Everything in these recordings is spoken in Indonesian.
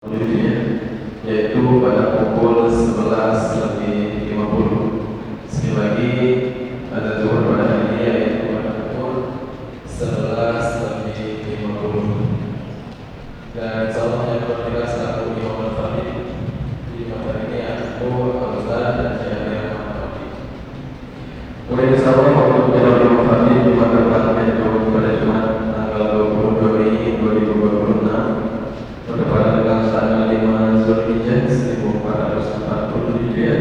selanjutnya, yaitu pada pukul 11:50. Sekali lagi, ada zuhur pada hari ini yaitu pada pukul 11:50. Dan insyaallah yang kita selaku Imam Al-Fatih di materi ini yaitu Al-Ustaz dan Syekh Al-Fatih. Kemudian insyaallah waktu Imam Al-Fatih di materi yaitu pada Jumat tanggal 22 Mei 2026 bertepatan dengan tanggal 5 Zulhijjah 1440 Hijriah.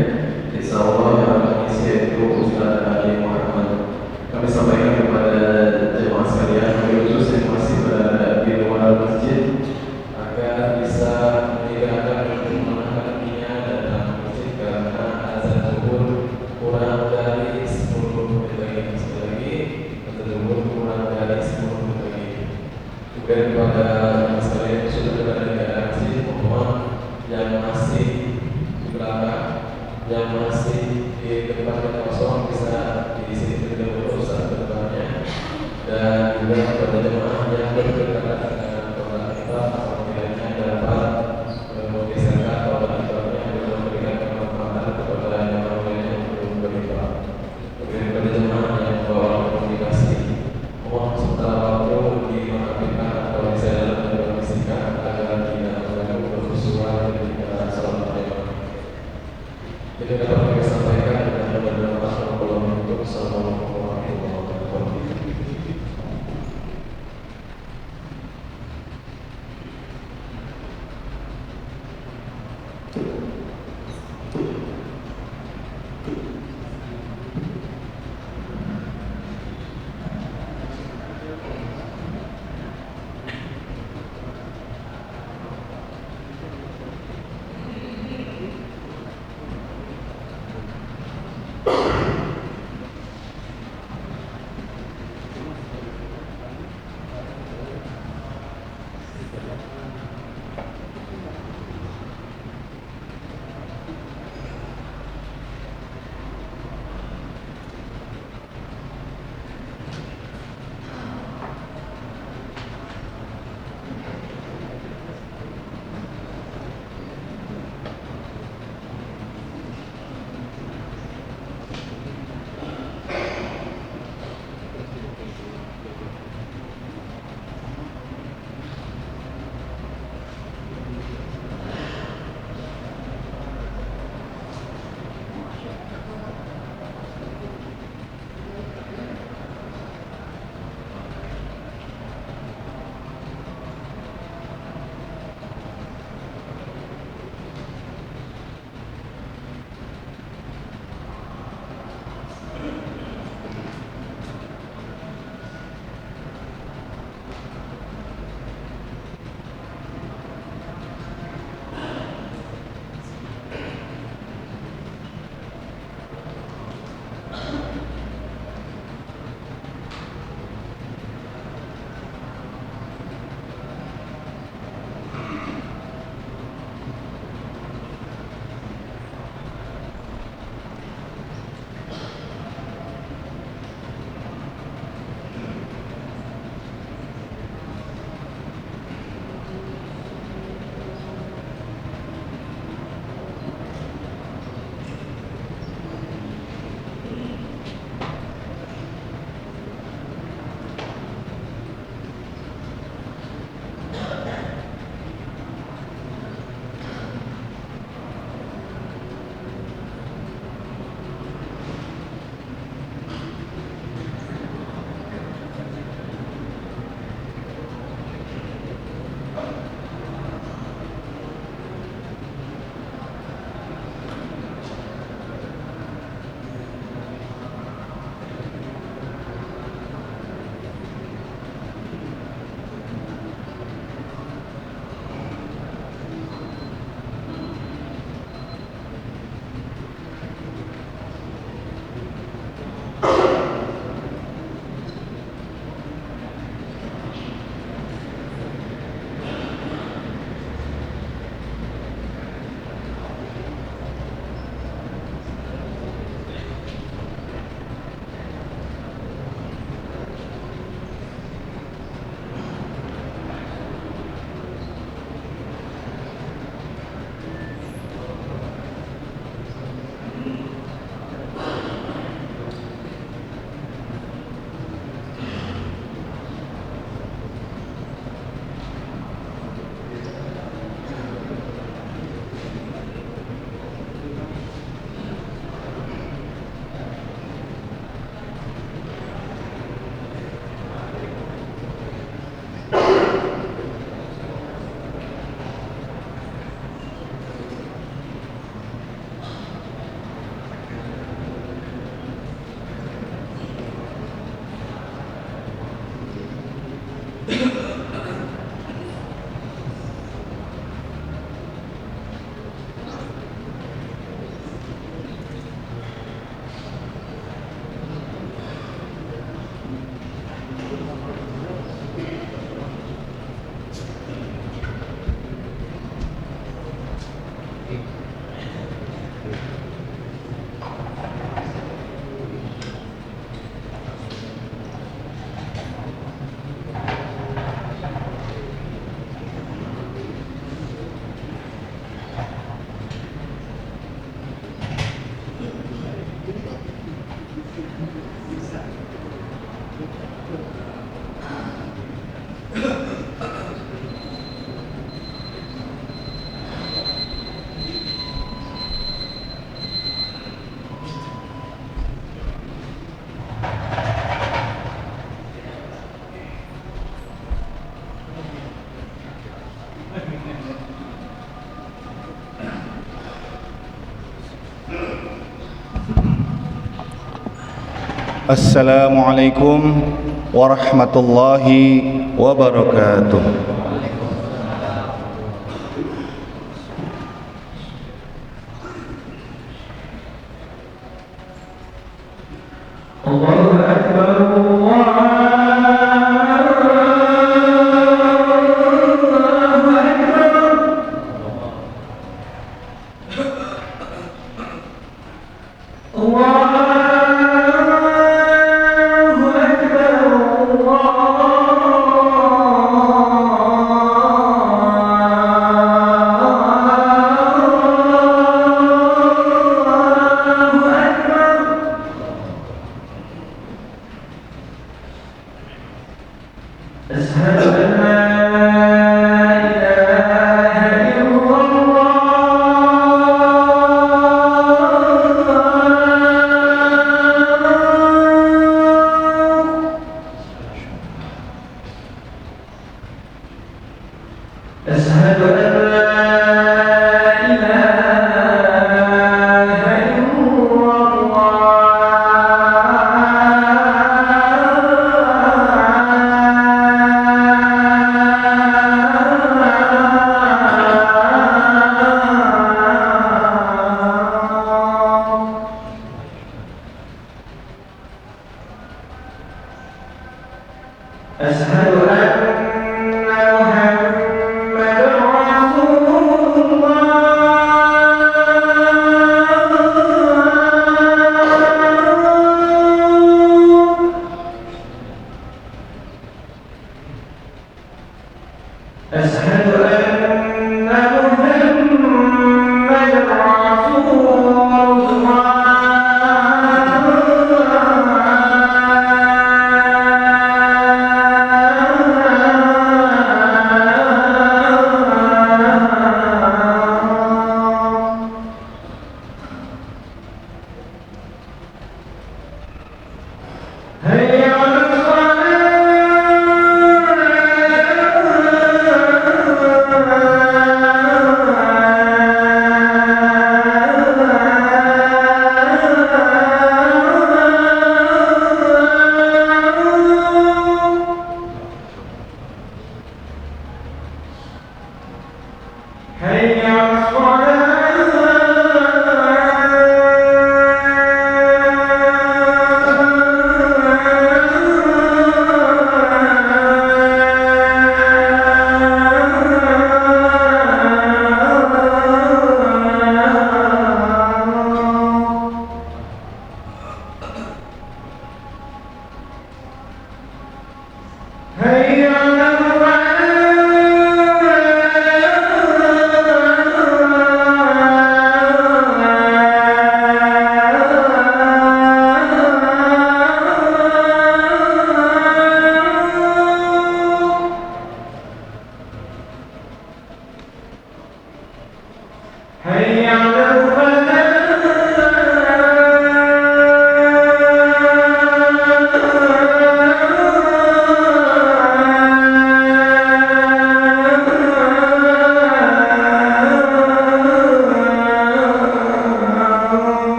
Insyaallah yang akan mengisi yaitu Ustaz Ali Muhammad. Kami sampaikan kepada jemaah sekalian, khusus yang masih berada di luar masjid, agar bisa meninggalkan untuk menahan kakinya datang ke masjid karena azan zuhur kurang dari 10 menit lagi. Sekali lagi, azan zuhur kurang dari 10 menit lagi. Kemudian kepada jemaah sekalian yang sudah berada di daerah masjid, mohon yang masih di belakang, yang masih di depan yang kosong bisa diisi terlebih dahulu saat depannya. Dan juga kepada jemaah yang berdekatan dengan tempat kita, apabila dapat menggeserkan tempat kita untuk memberikan kemanfaatan kepada jemaah lainnya yang belum beribadah. Kemudian kepada jemaah yang membawa komunikasi, mohon sementara waktu dimaafkan atau disadar dan dipermisikan agar tidak mengganggu berkhusyuan ketika salat berjamaah. Jadi dapat kami sampaikan dengan beberapa Assalamualaikum warahmatullahi wabarakatuh. Assalamualaikum warahmatullahi wabarakatuh. Allahu Akbar, Allahu Akbar.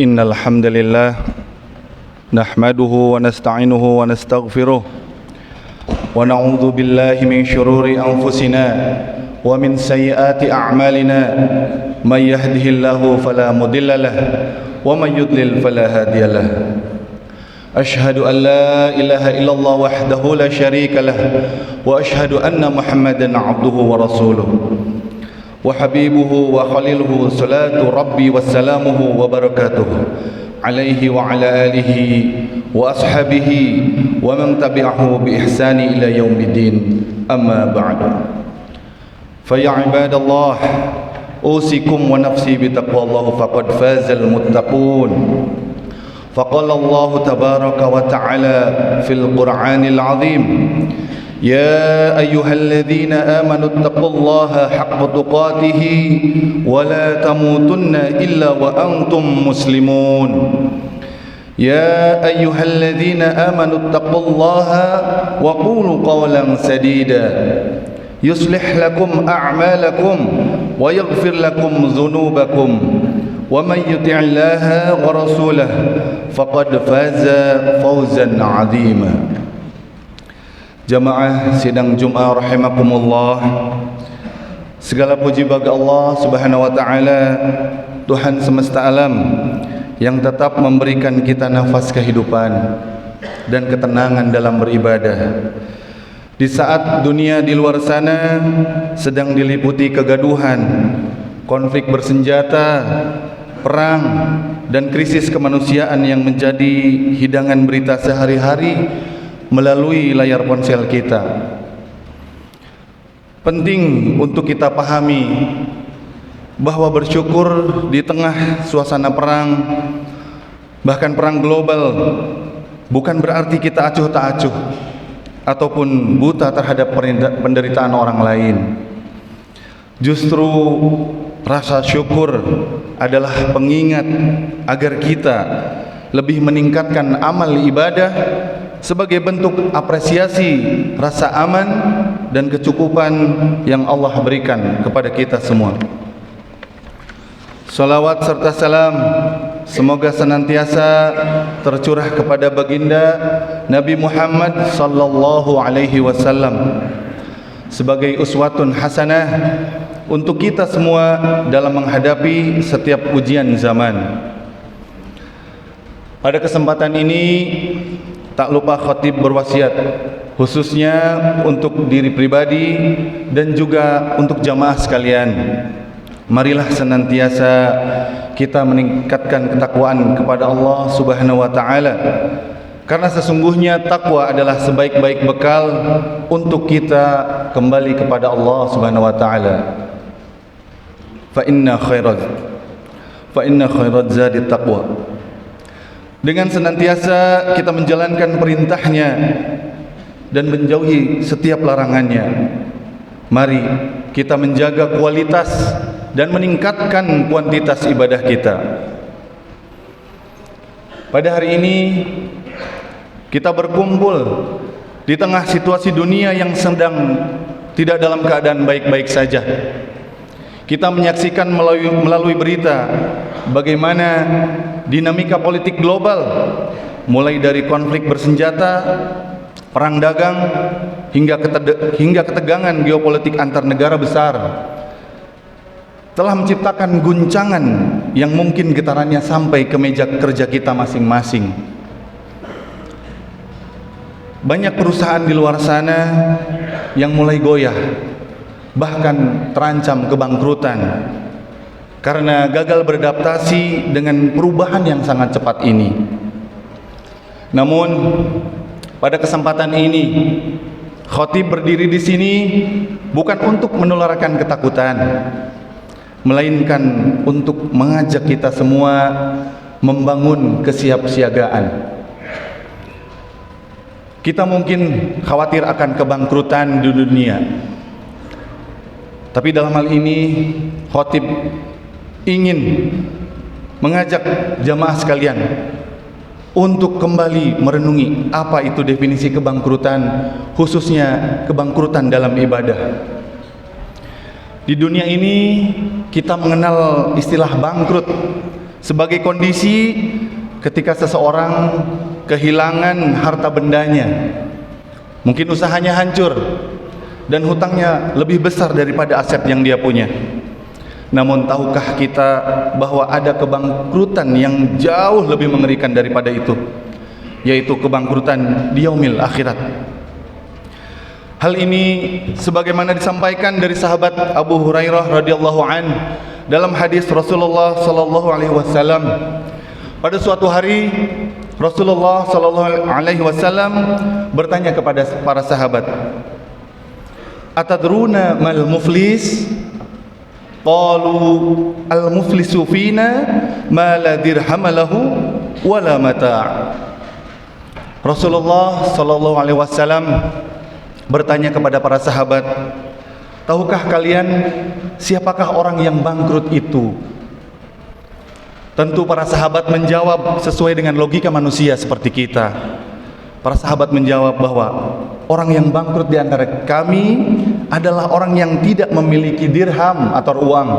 Innal hamdalillah nahmaduhu wa nasta'inuhu wa nastaghfiruh wa na'udzu billahi min shururi anfusina wa min sayyiati a'malina may yahdihillahu fala mudilla lahu wa may yudlil fala hadiya lahu. Ashhadu an la ilaha illallah wahdahu la syarika lahu wa ashhadu anna Muhammadan 'abduhu wa rasuluh. وحبيبه وخليله صلاة ربي وسلامه وبركاته عليه وعلى آله وأصحابه ومن تبعه بإحسان إلى يوم الدين أما بعد فيا عباد الله أوصيكم ونفسي بتقوى الله فقد فاز المتقون فقال الله تبارك وتعالى في القرآن العظيم يا أيها الذين آمنوا اتقوا الله حق تقاته ولا تموتن إلا وأنتم مسلمون يا أيها الذين آمنوا اتقوا الله وقولوا قولا سديدا يصلح لكم أعمالكم ويغفر لكم ذنوبكم ومن يطع الله ورسوله فقد فاز فوزا عظيما. Jamaah sidang Jum'ah rahimakumullah, segala puji bagi Allah subhanahu wa ta'ala, Tuhan semesta alam yang tetap memberikan kita nafas kehidupan dan ketenangan dalam beribadah. Di saat dunia di luar sana sedang diliputi kegaduhan, konflik bersenjata, perang, dan krisis kemanusiaan yang menjadi hidangan berita sehari-hari melalui layar ponsel kita. Penting untuk kita pahami bahwa bersyukur di tengah suasana perang, bahkan perang global, bukan berarti kita acuh tak acuh ataupun buta terhadap penderitaan orang lain. Justru rasa syukur adalah pengingat agar kita lebih meningkatkan amal ibadah sebagai bentuk apresiasi rasa aman dan kecukupan yang Allah berikan kepada kita semua. Salawat serta salam semoga senantiasa tercurah kepada baginda Nabi Muhammad sallallahu alaihi wasallam sebagai uswatun hasanah untuk kita semua dalam menghadapi setiap ujian zaman. Pada kesempatan ini tak lupa khatib berwasiat khususnya untuk diri pribadi dan juga untuk jamaah sekalian. Marilah senantiasa kita meningkatkan ketakwaan kepada Allah Subhanahu wa taala, karena sesungguhnya takwa adalah sebaik-baik bekal untuk kita kembali kepada Allah Subhanahu wa taala. Fa inna khairaz zadi taqwa. Dengan senantiasa kita menjalankan perintahnya dan menjauhi setiap larangannya, mari kita menjaga kualitas dan meningkatkan kuantitas ibadah kita. Pada hari ini kita berkumpul di tengah situasi dunia yang sedang tidak dalam keadaan baik-baik saja. Kita menyaksikan melalui berita bagaimana dinamika politik global, mulai dari konflik bersenjata, perang dagang, hingga ketegangan geopolitik antar negara besar, telah menciptakan guncangan yang mungkin getarannya sampai ke meja kerja kita masing-masing. Banyak perusahaan di luar sana yang mulai goyah, bahkan terancam kebangkrutan karena gagal beradaptasi dengan perubahan yang sangat cepat ini. Namun pada kesempatan ini khatib berdiri di sini bukan untuk menularkan ketakutan, melainkan untuk mengajak kita semua membangun kesiapsiagaan. Kita mungkin khawatir akan kebangkrutan di dunia, tapi dalam hal ini khatib ingin mengajak jamaah sekalian untuk kembali merenungi apa itu definisi kebangkrutan, khususnya kebangkrutan dalam ibadah. Di dunia ini kita mengenal istilah bangkrut sebagai kondisi ketika seseorang kehilangan harta bendanya, mungkin usahanya hancur dan hutangnya lebih besar daripada aset yang dia punya. Namun tahukah kita bahwa ada kebangkrutan yang jauh lebih mengerikan daripada itu, yaitu kebangkrutan di yaumil akhirat. Hal ini sebagaimana disampaikan dari sahabat Abu Hurairah radhiyallahu an dalam hadis Rasulullah sallallahu alaihi wasallam. Pada suatu hari Rasulullah sallallahu alaihi wasallam bertanya kepada para sahabat, "Atadruna mal muflis?" Qalu al-muflisu fina ma la dirham lahu wa la mata'. Rasulullah sallallahu alaihi wasallam bertanya kepada para sahabat, "Tahukah kalian siapakah orang yang bangkrut itu?" Tentu para sahabat menjawab sesuai dengan logika manusia seperti kita. Para sahabat menjawab bahwa orang yang bangkrut di antara kami adalah orang yang tidak memiliki dirham atau uang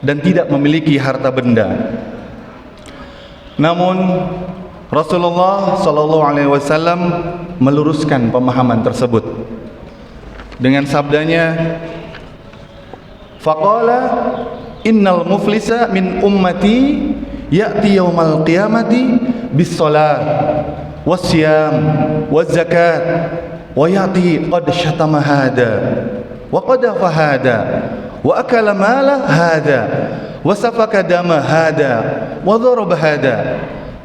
dan tidak memiliki harta benda. Namun Rasulullah sallallahu alaihi wasallam meluruskan pemahaman tersebut dengan sabdanya, faqala innal muflisa min ummati ya'ti yaumal qiyamati bis salat was siyam waz zakat wa ya'ti qad syatama hada wa qadafa hada wa akala mala hada wa safaka dama hada wa daraba hada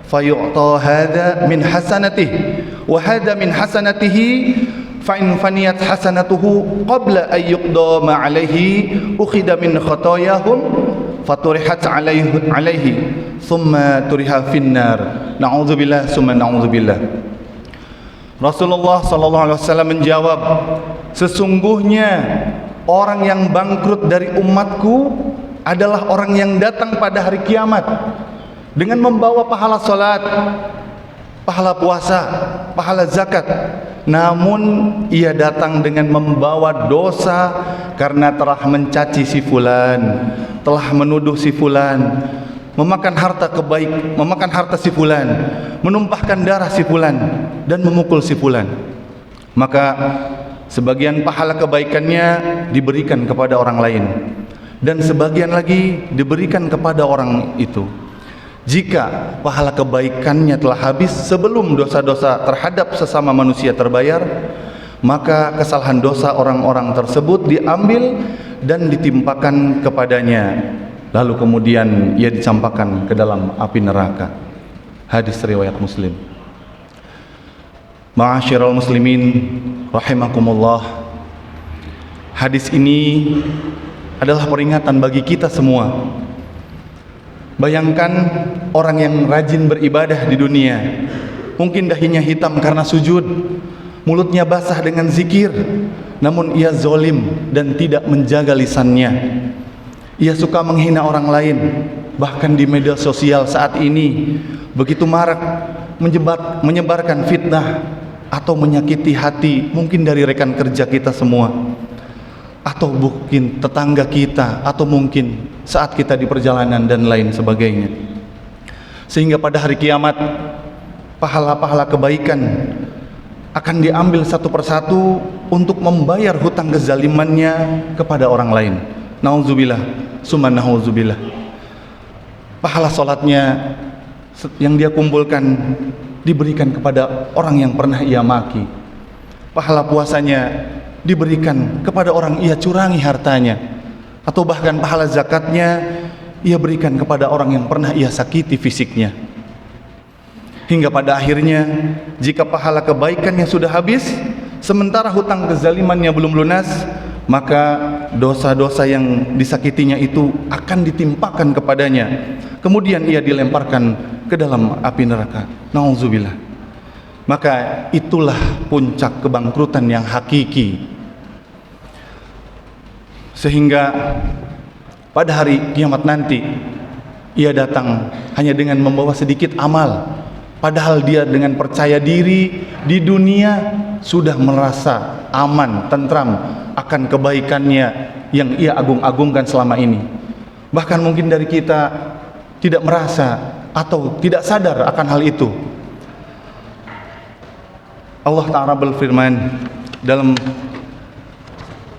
fayu'ta hada min hasanatihi wa hada min hasanatihi fa in faniyat hasanatuhu qabla an yuqda ma alayhi ukhida min khatayahum faturihat alaihi thumma turiha finnar. Na'udzubillah summa na'udzubillah. Rasulullah sallallahu alaihi wasallam menjawab, sesungguhnya orang yang bangkrut dari umatku adalah orang yang datang pada hari kiamat dengan membawa pahala salat, pahala puasa, pahala zakat, namun ia datang dengan membawa dosa karena telah mencaci si fulan, telah menuduh si fulan, memakan harta si fulan, menumpahkan darah si fulan dan memukul si fulan. Maka sebagian pahala kebaikannya diberikan kepada orang lain dan sebagian lagi diberikan kepada orang itu. Jika pahala kebaikannya telah habis sebelum dosa-dosa terhadap sesama manusia terbayar, maka kesalahan dosa orang-orang tersebut diambil dan ditimpakan kepadanya, lalu kemudian ia dicampakkan ke dalam api neraka. Hadis riwayat Muslim. Ma'asyiral muslimin rahimakumullah, hadis ini adalah peringatan bagi kita semua. Bayangkan orang yang rajin beribadah di dunia, mungkin dahinya hitam karena sujud, mulutnya basah dengan zikir, namun ia zalim dan tidak menjaga lisannya. Ia suka menghina orang lain, bahkan di media sosial saat ini begitu marak menyebarkan fitnah atau menyakiti hati mungkin dari rekan kerja kita semua, atau mungkin tetangga kita, atau mungkin saat kita di perjalanan dan lain sebagainya. Sehingga pada hari kiamat pahala-pahala kebaikan akan diambil satu persatu untuk membayar hutang kezalimannya kepada orang lain. Nauzubillah summa nauzubillah. Pahala salatnya yang dia kumpulkan diberikan kepada orang yang pernah ia maki. Pahala puasanya diberikan kepada orang ia curangi hartanya, atau bahkan pahala zakatnya ia berikan kepada orang yang pernah ia sakiti fisiknya. Hingga pada akhirnya jika pahala kebaikannya sudah habis sementara hutang kezalimannya belum lunas, maka dosa-dosa yang disakitinya itu akan ditimpakan kepadanya, kemudian ia dilemparkan ke dalam api neraka. Nauzubillah. Maka itulah puncak kebangkrutan yang hakiki. Sehingga pada hari kiamat nanti ia datang hanya dengan membawa sedikit amal, padahal dia dengan percaya diri di dunia sudah merasa aman, tentram akan kebaikannya yang ia agung-agungkan selama ini. Bahkan mungkin dari kita tidak merasa atau tidak sadar akan hal itu. Allah Ta'ala berfirman dalam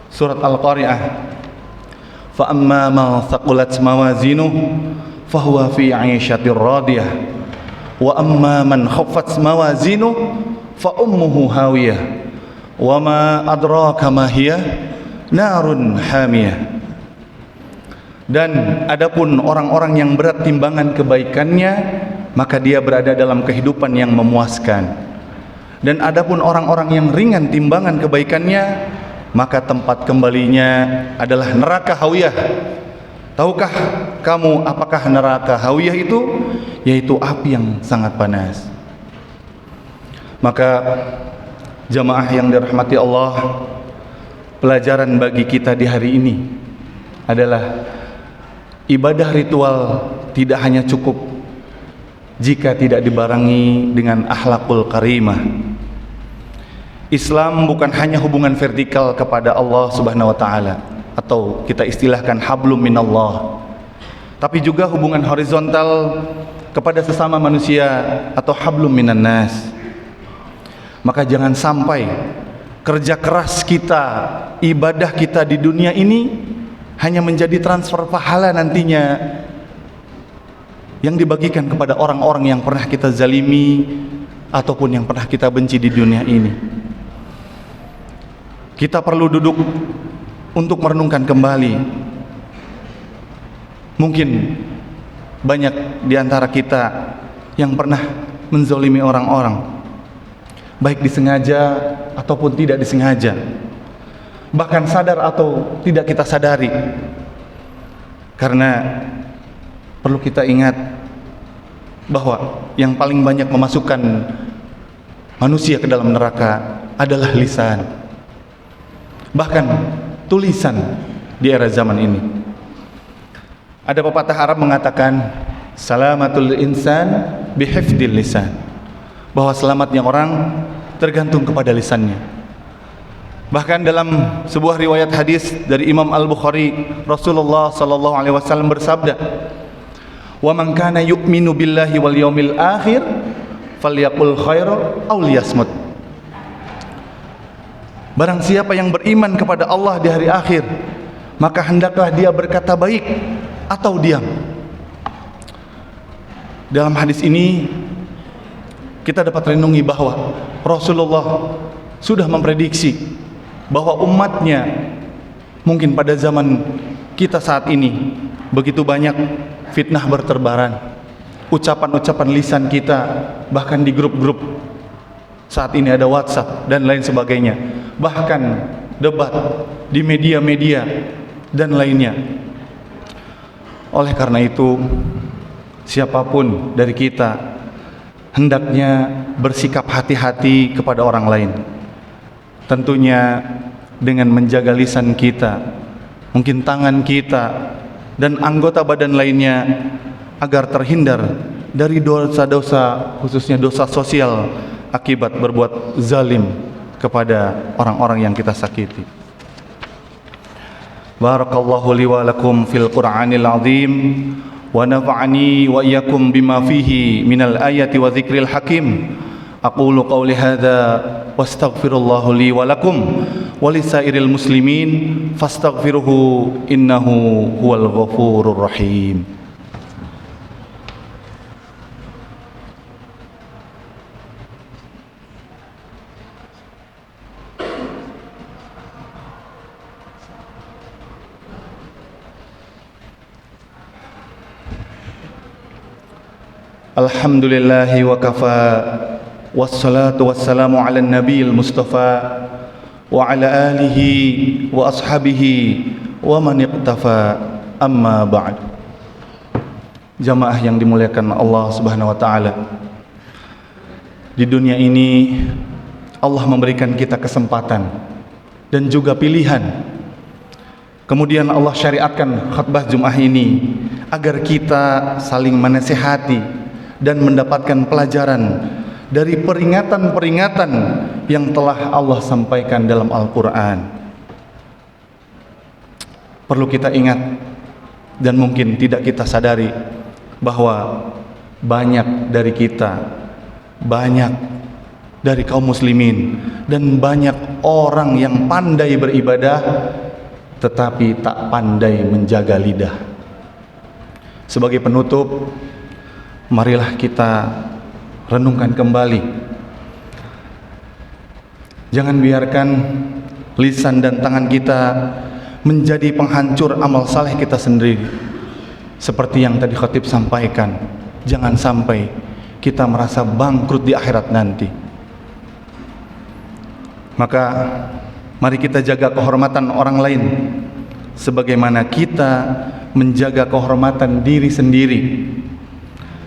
surat Al-Qari'ah, fa amma man thaqulat mawazinuhu fahuwa fi 'ishatir radiyah wa amma man khaffat mawazinuhu fa ummuhu hawiyah Wa ma adraka ma hiya narun hamiyah. Dan adapun orang-orang yang berat timbangan kebaikannya, maka dia berada dalam kehidupan yang memuaskan. Dan adapun orang-orang yang ringan timbangan kebaikannya, maka tempat kembalinya adalah neraka hawiyah. Tahukah kamu apakah neraka hawiyah itu? Yaitu api yang sangat panas. Maka jamaah yang dirahmati Allah, pelajaran bagi kita di hari ini adalah ibadah ritual tidak hanya cukup jika tidak dibarengi dengan akhlakul karimah. Islam bukan hanya hubungan vertikal kepada Allah Subhanahu wa taala, atau kita istilahkan hablum minallah, tapi juga hubungan horizontal kepada sesama manusia atau hablum minan nas. Maka jangan sampai kerja keras kita, ibadah kita di dunia ini hanya menjadi transfer pahala nantinya yang dibagikan kepada orang-orang yang pernah kita zalimi ataupun yang pernah kita benci di dunia ini. Kita perlu duduk untuk merenungkan kembali. Mungkin banyak di antara kita yang pernah menzalimi orang-orang, baik disengaja ataupun tidak disengaja, bahkan sadar atau tidak kita sadari. Karena perlu kita ingat bahwa yang paling banyak memasukkan manusia ke dalam neraka adalah lisan, bahkan tulisan di era zaman ini. Ada pepatah Arab mengatakan, salamatul insan bihifdil lisan, bahwa selamatnya orang tergantung kepada lisannya. Bahkan dalam sebuah riwayat hadis dari Imam Al-Bukhari, Rasulullah sallallahu alaihi wasallam bersabda, "Wa man kana yu'minu billahi wal yaumil akhir falyaqul khairan aw liyasmut." Barang siapa yang beriman kepada Allah di hari akhir, maka hendaklah dia berkata baik atau diam. Dalam hadis ini kita dapat renungi bahwa Rasulullah sudah memprediksi bahwa umatnya mungkin pada zaman kita saat ini begitu banyak fitnah berterbaran, ucapan-ucapan lisan kita bahkan di grup-grup saat ini ada WhatsApp dan lain sebagainya, bahkan debat di media-media dan lainnya. Oleh karena itu, siapapun dari kita hendaknya bersikap hati-hati kepada orang lain. Tentunya dengan menjaga lisan kita, mungkin tangan kita dan anggota badan lainnya, agar terhindar dari dosa-dosa, khususnya dosa sosial akibat berbuat zalim kepada orang-orang yang kita sakiti. Barakallahu li wa lakum fil Qur'anil azim, wa nafa'ani wa iyyakum bima fihi minal ayati wa dzikril hakim. Aqulu qawli hadza wastaghfirullahu li wa lakum wa lisairil muslimin fastaghfiruhu innahu huwal ghafurur rahim. Alhamdulillahi wa kafa, wassalatu wassalamu ala nabiyil mustafa wa ala alihi wa ashabihi wa man iqtafa, amma ba'd. Jamaah yang dimuliakan Allah Subhanahu wa taala, di dunia ini Allah memberikan kita kesempatan dan juga pilihan. Kemudian Allah syariatkan khutbah Jumat ini agar kita saling menasihati dan mendapatkan pelajaran dari peringatan-peringatan yang telah Allah sampaikan dalam Al-Quran. Perlu kita ingat dan mungkin tidak kita sadari bahwa banyak dari kita, banyak dari kaum muslimin dan banyak orang yang pandai beribadah tetapi tak pandai menjaga lidah. Sebagai penutup, marilah kita renungkan kembali Jangan biarkan lisan dan tangan kita menjadi penghancur amal saleh kita sendiri. Seperti yang tadi khatib sampaikan, jangan sampai kita merasa bangkrut di akhirat nanti. Maka mari kita jaga kehormatan orang lain sebagaimana kita menjaga kehormatan diri sendiri.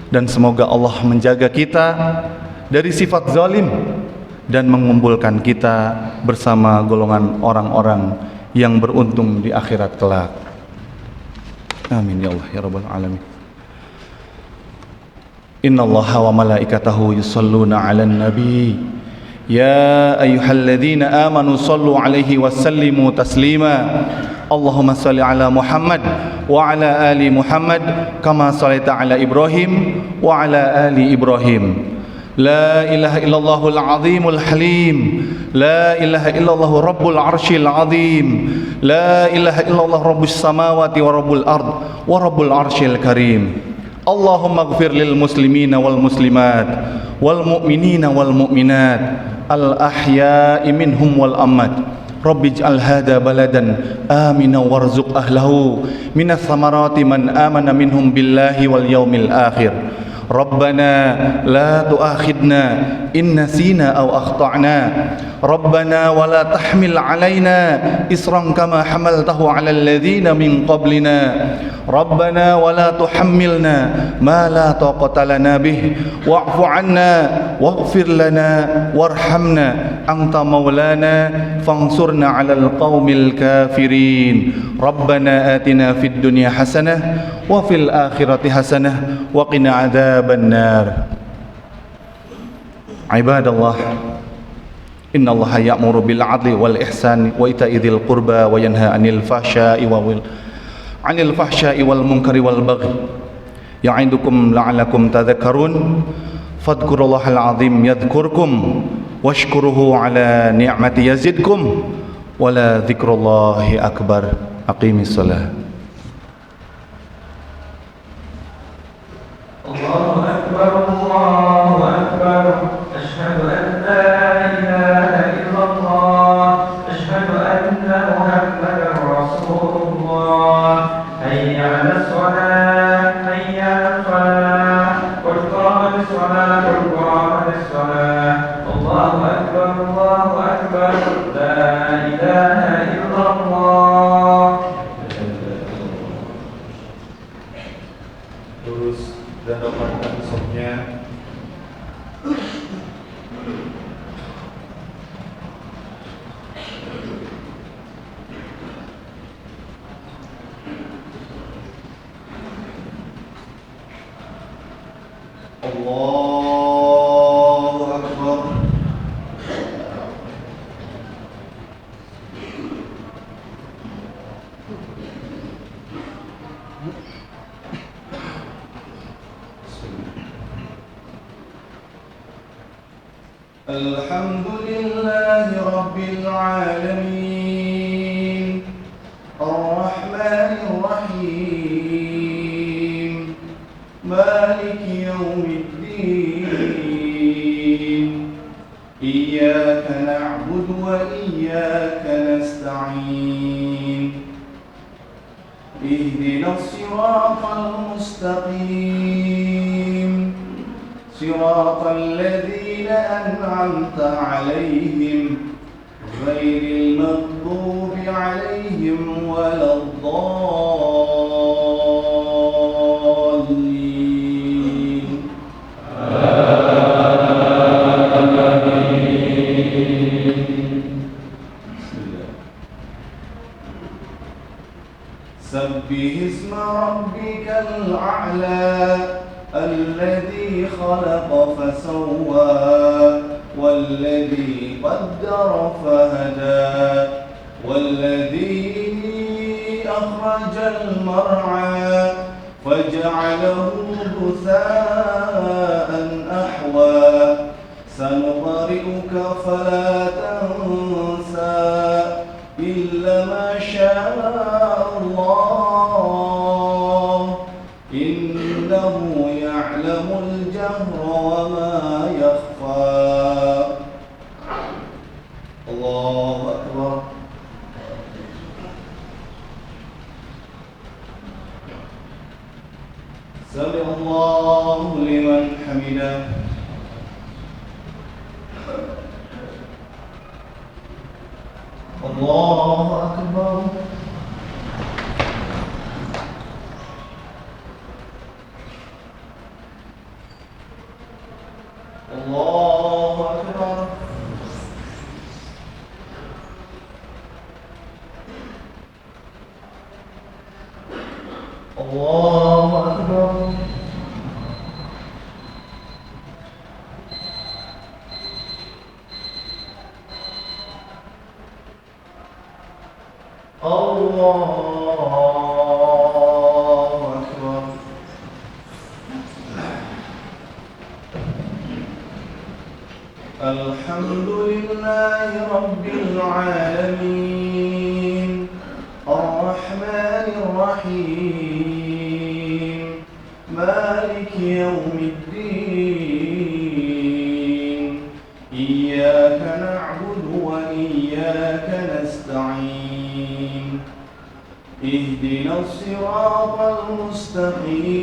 Dan semoga Allah menjaga kita dari sifat zalim dan mengumpulkan kita bersama golongan orang-orang yang beruntung di akhirat kelak. Amin ya Allah ya rabbal alamin. Innallaha wa malaikatahu yusholluna 'alan nabi ya ayyuhalladzina amanu shallu 'alaihi wa sallimu taslima. Allahumma shalli 'ala Muhammad wa 'ala ali Muhammad kama shallaita 'ala Ibrahim wa 'ala ali Ibrahim. La ilaha illallahul azimul halim. La ilaha illallah rabbul arshil azim. La ilaha illallah rabbus samawati wa rabbul ard wa rabbul arshil karim. Allahumma ighfir lil muslimina wal muslimat wal mu'minina wal mu'minat al ahya'i minhum wal amwat. Rabbi ij'al hadha baladan amina warzuq ahlahu minas samarati man amana minhum billahi wal yaumil akhir. Rabbana la tu'akhidna in nasina aw akhta'na. Rabbana wa la tahmil 'alaina isran kama hamaltahu 'alal ladzina min qablina. Rabbana wa la tuhammilna ma la taqata lana bih wa'fu 'anna waghfir lana warhamna anta maulana fansurna 'alal qaumil kafirin. Rabbana atina fid dunya hasanah wa fil akhirati hasanah wa qina adzaban nar. Ibadallah, innallaha ya'muru bil 'adli wal ihsani wa ita'i dzil qurba wa yanha 'anil fahsya'i wal munkari wal baghi ya'idukum la'allakum tadhakkarun. Fadhkurullahal 'azim yadhkurkum washkuruhu 'ala ni'mati yazidkum wa la dzikrullahi akbar. Aqimis shalah. Allahu akbar, Allahu akbar. Asyhadu an la ilaha illallah. Asyhadu anna Muhammadar Rasulullah. Hayya 'alas shalah, hayya 'alal falah. Qad qamatis shalah, qad qamatis shalah. Allahu akbar, Allahu akbar. La ilaha illallah. Lurus dan rapatkan sopnya. Allahu akbar. Alhamdulillahi rabbil alamin arrahmanir rahim maliki yaumiddin iyyaka na'budu wa iyyaka nasta'in ihdinas siratal mustaqim siratal ladzina أنعمت عليهم غير المغضوب عليهم ولا الضالين. سبح اسم ربك الأعلى الذي خلق فسوى والذي قدر فهدى والذي أخرج المرعى فجعله غثاء أحوى سنقرئك فلا تنسى إلا ما شاء الله إنه يعلم الجهر وما يخفى سمع الله لمن حمده. الله أكبر. الله أكبر. الله أكبر. الله أكبر. الحمد لله رب العالمين الرحمن الرحيم مالك يوم الدين إياك نعبد وإياك نستعين اهدنا الصراط المستقيم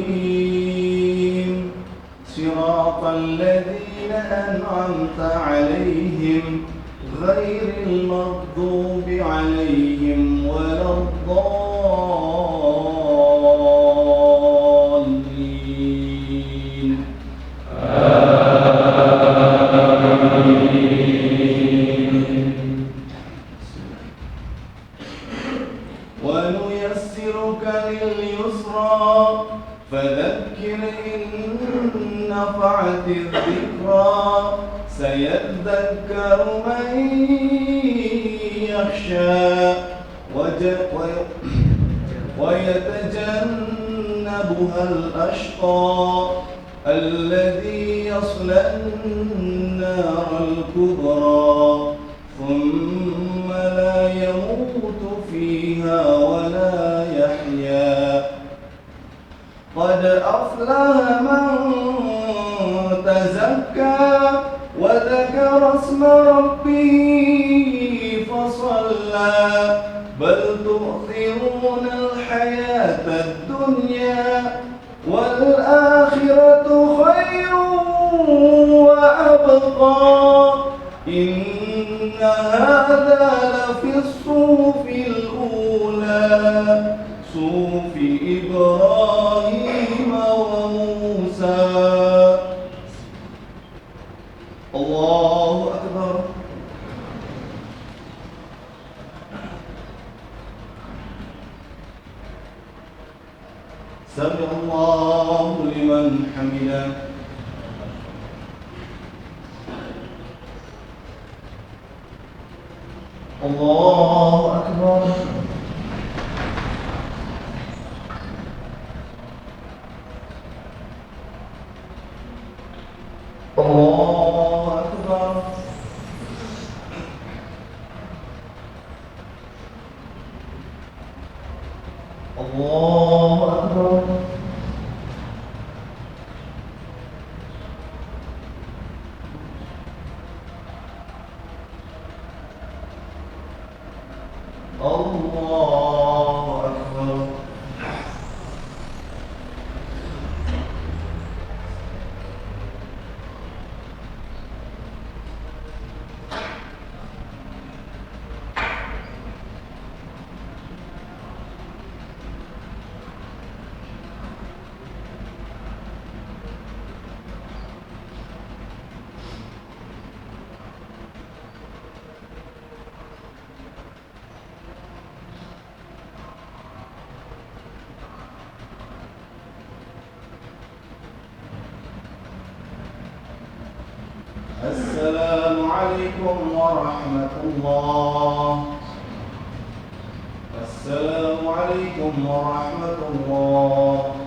صراط الذين أنعمت عليهم غير المغضوب عليهم ولا الضالين. ونيسرك لليسرى فذكر إن نفعت الذكرى سيذكر من يخشى ويتجنبها الأشقى الذي يصلى النار الكبرى ثم لا يموت فيها ولا يحيا قد أفلح من تزكى وذكر اسم ربه فصلى بل تؤثرون الحياة الدنيا والآخرة خير وأبقى إن هذا لفي الصحف الأولى صحف إبراهيم وموسى. الله أكبر. سمع الله لمن حمده. الله أكبر. الله أكبر. الله أكبر. الله أكبر. السلام عليكم ورحمة الله. السلام عليكم ورحمة الله.